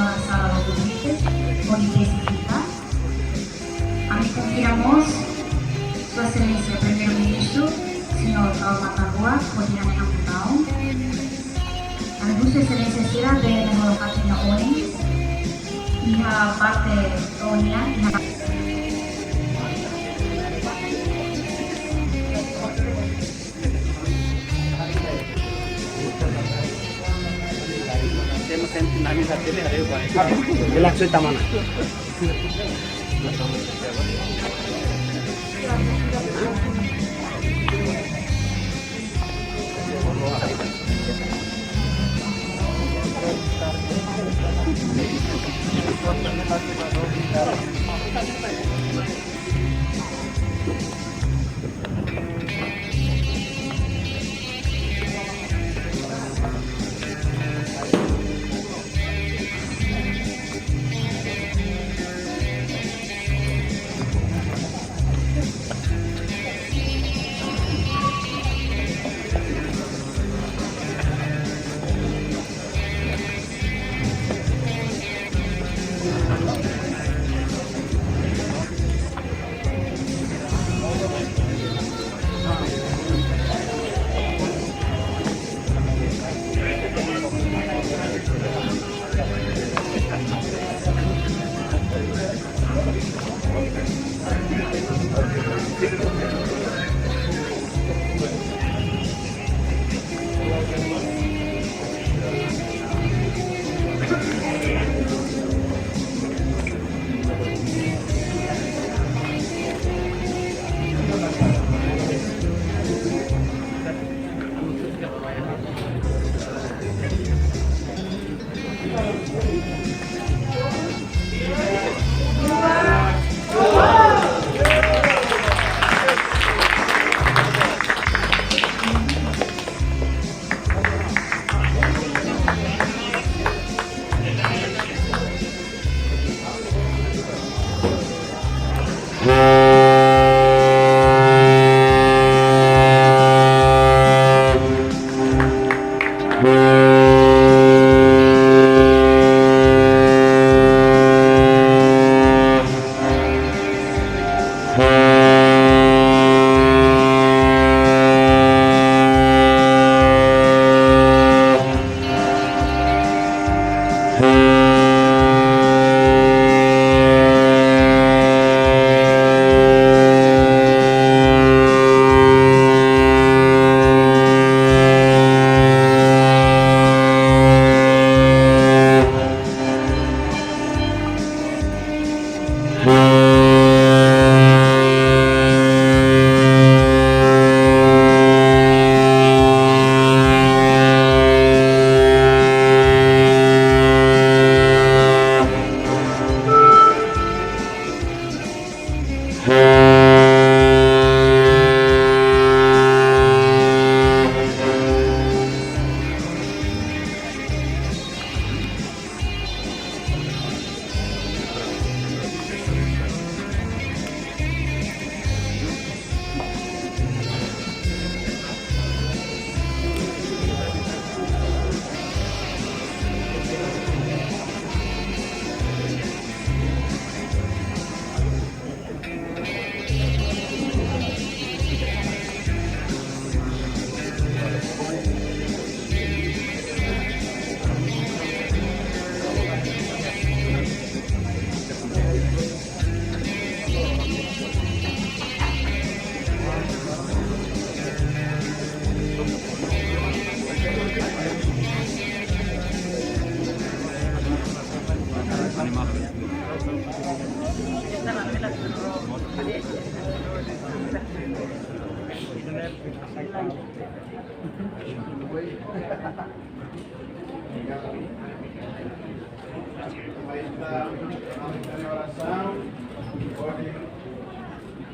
la sala Rodríguez con Tesi Pita. Convidamos Sua Excelência Primeiro-Ministro, Senhor Matan Ruak, Koordinator Nasional. Sua Excelência Sira de Menghormati Oni, pihak Partai Rohingya, Relaksoi tamana.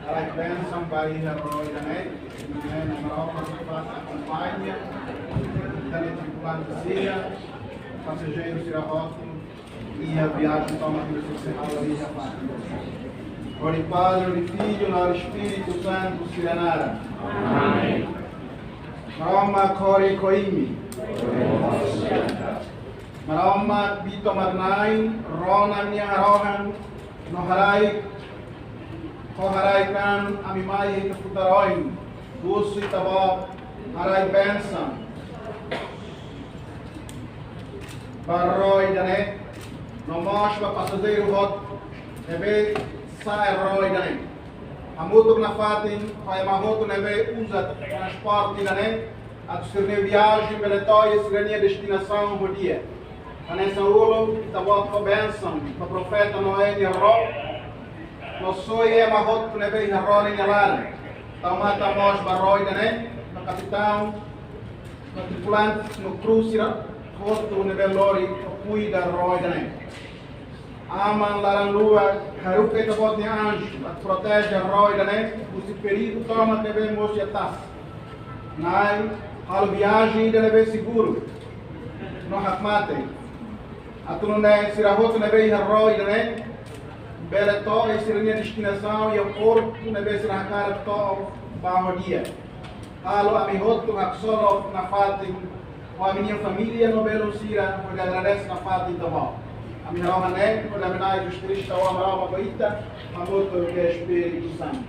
Alla Bensa Berlin Ramelau, Ramelau acompanha, fantasia, passageiros tira rótulo e a viagem toma a já faz. Ora em Padre, ora em Filho, ora em Espírito Santo, Sirenara. Amém. Roma, Core, Coime. Marama bito marnai, rona minha rohan, no harai, ko harai kan amimai ke putaroin, husi tabo harai Bensa, barroi dane, no mosh ba pasadeiro hot, nebe sai roi dane. Amutuk na fatin, ai mahotu nebe usa transporte dane, at sirne viagem beletoi sirnia destinação do dia. Nessa ulo, tabo ko Bensa, ko profeta Noé ni ro, no soy é mahotu nebe ro ni lar. Tamata mos barroi dane, no capitão, no tripulante, no cruzeiro, hotu nebe lori, cuida roi dane. Aman larang lua, haruka ita bot ni anjo, at protege roi dane, usi perigo toma tebe mos yatas. Nai, hal viagem deve seguro, no hakmate. Atu ne sirahoto nebe roi dane, bele to e sirnia destinação e o corpo nebe sirahakar to baho dia. Halo amihoto haksolo na fati, o a minha família no belo sira, porque agradece na fati também. A minha rohané, por a minha justiça, o amor, a boita, a moto que é Espírito Santo.